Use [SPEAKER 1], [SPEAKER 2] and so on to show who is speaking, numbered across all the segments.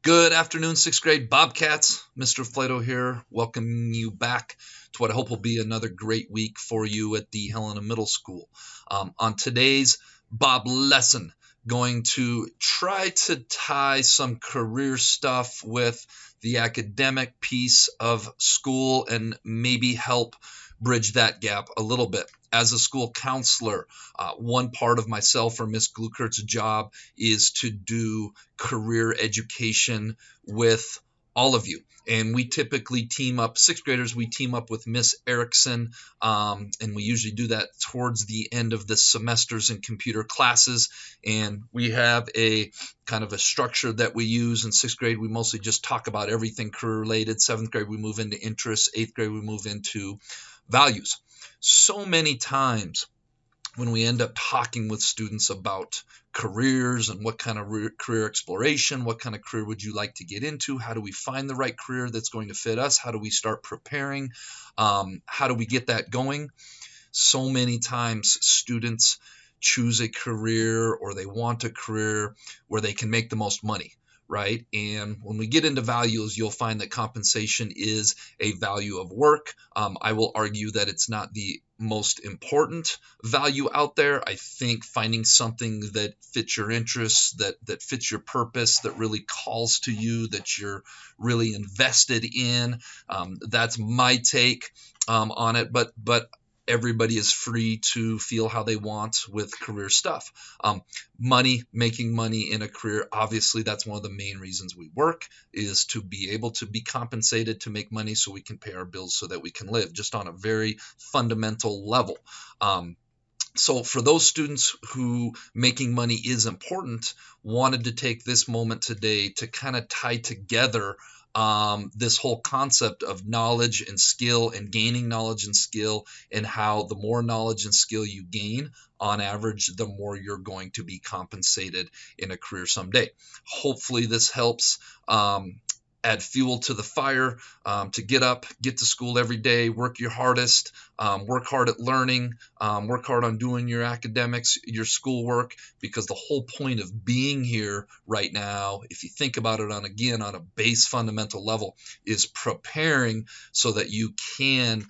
[SPEAKER 1] Good afternoon, sixth grade Bobcats. Mr. Flato here, welcoming you back to what I hope will be another great week for you at the Helena Middle School. On today's Bob lesson, going to try to tie some career stuff with the academic piece of school and maybe help bridge that gap a little bit. As a school counselor, one part of myself or Miss Gluckert's job is to do career education with all of you. And we typically team up, sixth graders, we team up with Miss Erickson, and we usually do that towards the end of the semesters in computer classes. And we have a kind of a structure that we use. In sixth grade, we mostly just talk about everything career related. Seventh grade, we move into interests. Eighth grade, we move into values. So many times when we end up talking with students about careers and what kind of career exploration, what kind of career would you like to get into, how do we find the right career that's going to fit us, how do we start preparing, how do we get that going. So many times students choose a career or they want a career where they can make the most money, right? And when we get into values, you'll find that compensation is a value of work. I will argue that it's not the most important value out there. I think finding something that fits your interests, that fits your purpose, that really calls to you, that you're really invested in, that's my take on it. But everybody is free to feel how they want with career stuff. Money, making money in a career, obviously that's one of the main reasons we work, is to be able to be compensated to make money so we can pay our bills so that we can live, just on a very fundamental level. So for those students who making money is important, wanted to take this moment today to kind of tie together this whole concept of knowledge and skill and gaining knowledge and skill, and how the more knowledge and skill you gain, on average, the more you're going to be compensated in a career someday. Hopefully this helps add fuel to the fire, to get up, get to school every day, work your hardest, work hard at learning, work hard on doing your academics, your schoolwork, because the whole point of being here right now, if you think about it on a base fundamental level, is preparing so that you can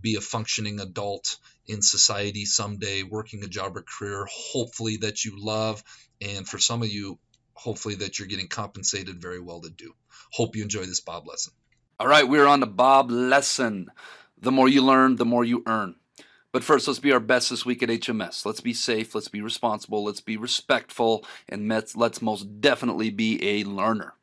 [SPEAKER 1] be a functioning adult in society someday, working a job or career, hopefully that you love, and for some of you, hopefully that you're getting compensated very well to do. Hope you enjoy this Bob lesson.
[SPEAKER 2] All right, we're on the Bob lesson. The more you learn, the more you earn. But first, let's be our best this week at HMS. Let's be safe, let's be responsible, let's be respectful, and let's most definitely be a learner.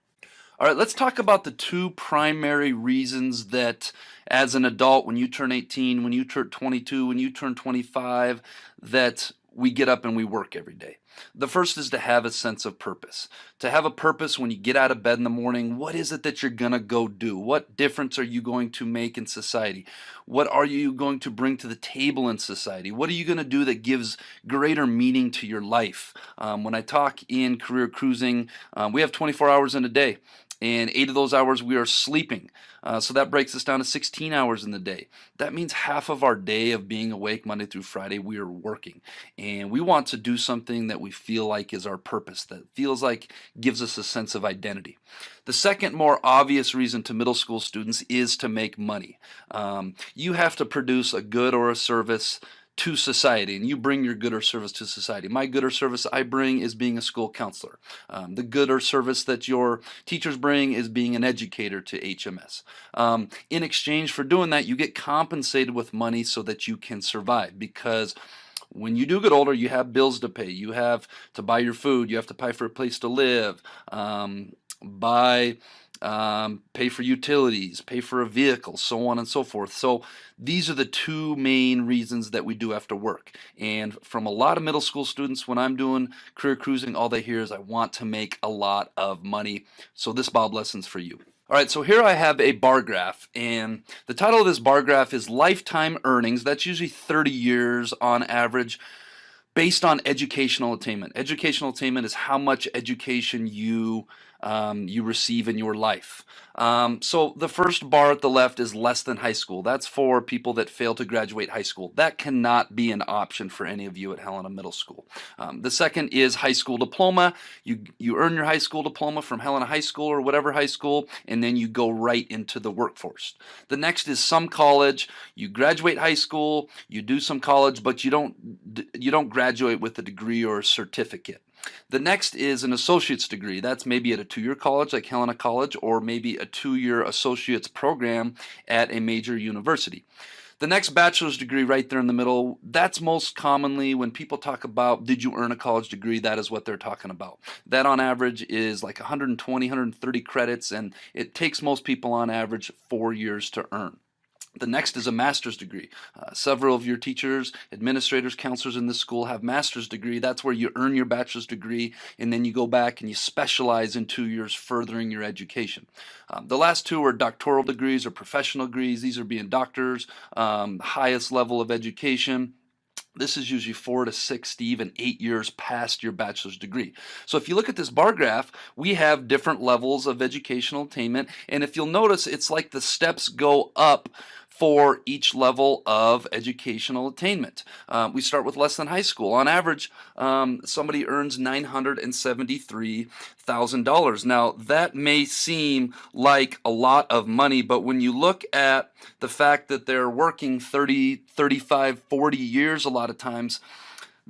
[SPEAKER 2] All right, let's talk about the two primary reasons that as an adult, when you turn 18, when you turn 22, when you turn 25, that we get up and we work every day. The first is to have a sense of purpose. To have a purpose when you get out of bed in the morning, what is it that you're going to go do? What difference are you going to make in society? What are you going to bring to the table in society? What are you going to do that gives greater meaning to your life? When I talk in career cruising, we have 24 hours in a day. And 8 of those hours we are sleeping. So that breaks us down to 16 hours in the day. That means half of our day of being awake Monday through Friday, we are working. And we want to do something that we feel like is our purpose, that feels like gives us a sense of identity. The second more obvious reason to middle school students is to make money. You have to produce a good or a service to society, and you bring your good or service to society. My good or service I bring is being a school counselor. The good or service that your teachers bring is being an educator to HMS. In exchange for doing that, you get compensated with money so that you can survive, because when you do get older, you have bills to pay. You have to buy your food. You have to pay for a place to live, pay for utilities, pay for a vehicle, so on and so forth. So these are the two main reasons that we do have to work. And from a lot of middle school students, when I'm doing career cruising, all they hear is, I want to make a lot of money. So this Bob lesson's for you. All right, so here I have a bar graph, and the title of this bar graph is Lifetime Earnings. That's usually 30 years on average, based on educational attainment. Educational attainment is how much education you you receive in your life. So the first bar at the left is less than high school. That's for people that fail to graduate high school. That cannot be an option for any of you at Helena Middle School. The second is high school diploma. You earn your high school diploma from Helena High School or whatever high school, and then you go right into the workforce. The next is some college. You graduate high school, you do some college, but you don't graduate with a degree or a certificate. The next is an associate's degree. That's maybe at a 2-year college like Helena College, or maybe a 2-year associate's program at a major university. The next bachelor's degree right there in the middle, that's most commonly when people talk about did you earn a college degree, that is what they're talking about. That on average is like 120, 130 credits, and it takes most people on average 4 years to earn. The next is a master's degree. Several of your teachers, administrators, counselors in this school have master's degree. That's where you earn your bachelor's degree, and then you go back and you specialize in 2 years furthering your education. The last two are doctoral degrees or professional degrees. These are being doctors, highest level of education. This is usually 4 to 6 to even 8 years past your bachelor's degree. So if you look at this bar graph, we have different levels of educational attainment, and if you'll notice, it's like the steps go up for each level of educational attainment. We start with less than high school. On average, somebody earns $973,000. Now, that may seem like a lot of money, but when you look at the fact that they're working 30, 35, 40 years a lot of times,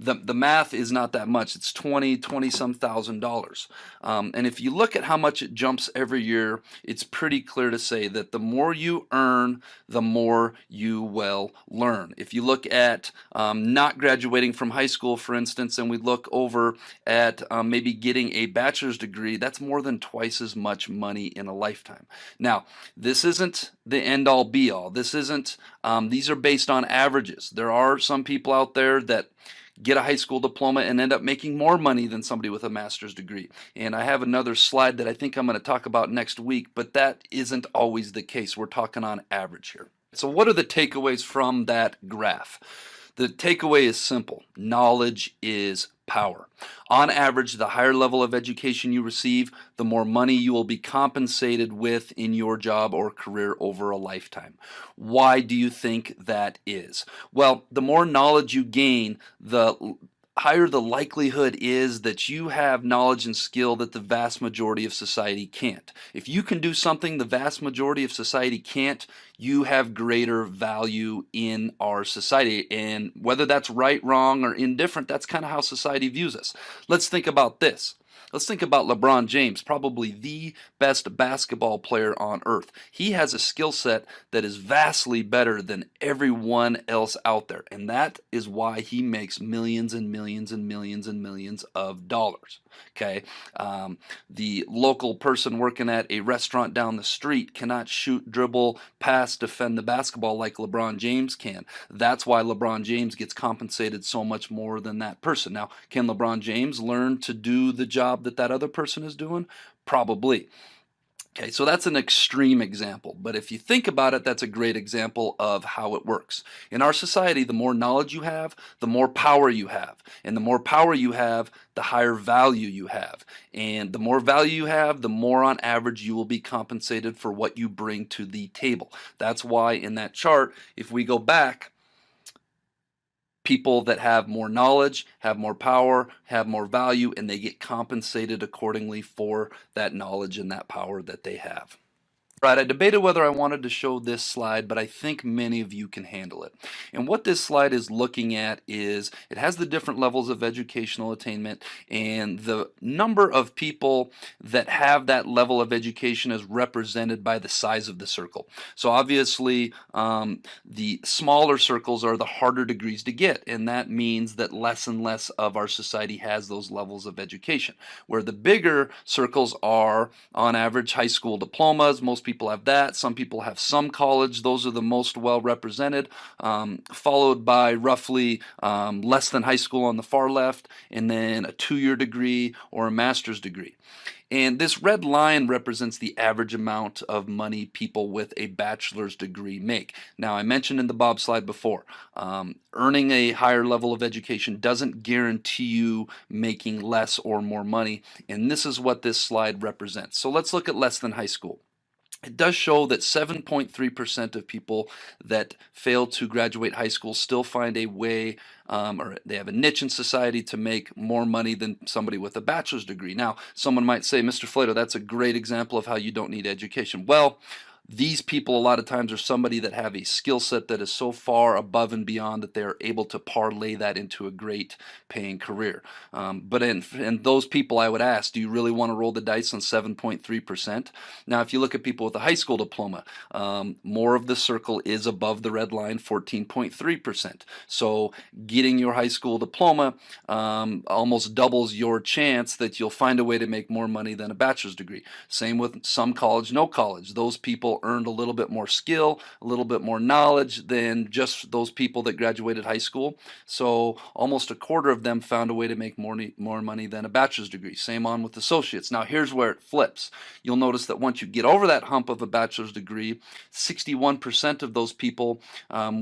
[SPEAKER 2] the math is not that much. It's 20 some thousand dollars. And if you look at how much it jumps every year, it's pretty clear to say that the more you earn, the more you will learn. If you look at not graduating from high school, for instance, and we look over at maybe getting a bachelor's degree, that's more than twice as much money in a lifetime. Now, this isn't the end-all be-all. This isn't, these are based on averages. There are some people out there that get a high school diploma and end up making more money than somebody with a master's degree. And I have another slide that I think I'm going to talk about next week, but that isn't always the case. We're talking on average here. So what are the takeaways from that graph? The takeaway is simple. Knowledge is power. On average, the higher level of education you receive, the more money you will be compensated with in your job or career over a lifetime. Why do you think that is? Well, the more knowledge you gain, the higher the likelihood is that you have knowledge and skill that the vast majority of society can't. If you can do something the vast majority of society can't, you have greater value in our society. And whether that's right, wrong, or indifferent, that's kind of how society views us. Let's think about this. Let's think about LeBron James, probably the best basketball player on earth. He has a skill set that is vastly better than everyone else out there, and that is why he makes millions and millions and millions and millions of dollars. Okay, the local person working at a restaurant down the street cannot shoot, dribble, pass, defend the basketball like LeBron James can. That's why LeBron James gets compensated so much more than that person. Now, can LeBron James learn to do the job that other person is doing? Probably. Okay, so that's an extreme example, but if you think about it, that's a great example of how it works. In our society, the more knowledge you have, the more power you have. And the more power you have, the higher value you have. And the more value you have, the more on average you will be compensated for what you bring to the table. That's why in that chart, if we go back, people that have more knowledge, have more power, have more value, and they get compensated accordingly for that knowledge and that power that they have. Right, I debated whether I wanted to show this slide, but I think many of you can handle it. And what this slide is looking at is it has the different levels of educational attainment, and the number of people that have that level of education is represented by the size of the circle. So obviously, the smaller circles are the harder degrees to get, and that means that less and less of our society has those levels of education. Where the bigger circles are, on average, high school diplomas. Most people have that. Some people have some college. Those are the most well represented, followed by roughly less than high school on the far left, and then a 2-year degree or a master's degree. And this red line represents the average amount of money people with a bachelor's degree make. Now, I mentioned in the Bob slide before, earning a higher level of education doesn't guarantee you making less or more money, and this is what this slide represents. So let's look at less than high school. It does show that 7.3% of people that fail to graduate high school still find a way, or they have a niche in society to make more money than somebody with a bachelor's degree. Now, someone might say, Mr. Flato, that's a great example of how you don't need education. Well, these people a lot of times are somebody that have a skill set that is so far above and beyond that they're able to parlay that into a great paying career. But in those people, I would ask, do you really want to roll the dice on 7.3%? Now, if you look at people with a high school diploma, more of the circle is above the red line, 14.3%. So getting your high school diploma almost doubles your chance that you'll find a way to make more money than a bachelor's degree. Same with some college, no college. Those people earned a little bit more skill, a little bit more knowledge than just those people that graduated high school. So almost a quarter of them found a way to make more money than a bachelor's degree. Same on with associates. Now here's where it flips. You'll notice that once you get over that hump of a bachelor's degree, 61% of those people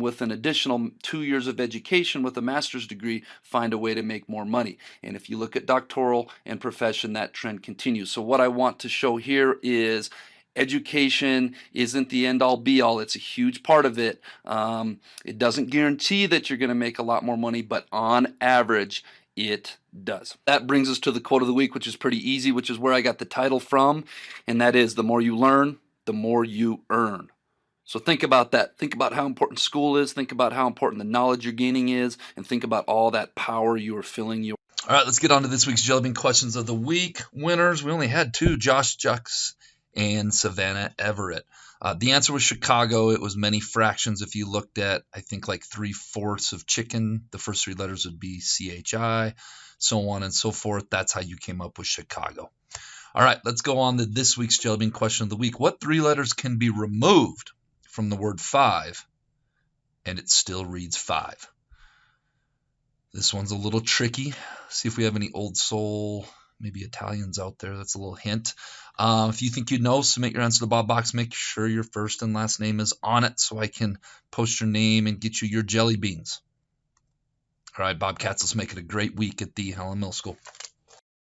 [SPEAKER 2] with an additional 2 years of education with a master's degree find a way to make more money. And if you look at doctoral and profession, that trend continues. So what I want to show here is education isn't the end all be all. It's a huge part of it. It doesn't guarantee that you're going to make a lot more money, but on average, it does. That brings us to the quote of the week, which is pretty easy, which is where I got the title from, and that is, the more you learn, the more you earn. So think about that. Think about how important school is. Think about how important the knowledge you're gaining is, and think about all that power you are filling your.
[SPEAKER 1] All right, let's get on to this week's Jelly Bean questions of the week. Winners, we only had two, Josh Jucks and Savannah Everett. The answer was Chicago. It was many fractions. If you looked at, I think, like 3/4 of chicken, the first three letters would be CHI, so on and so forth. That's how you came up with Chicago. All right, let's go on to this week's Jelly Bean question of the week. What three letters can be removed from the word five and it still reads five? This one's a little tricky. See if we have any old soul, maybe Italians out there. That's a little hint. If you think you know, submit your answer to the Bob Box. Make sure your first and last name is on it so I can post your name and get you your jelly beans. All right, Bobcats, let's make it a great week at the Helen Middle School.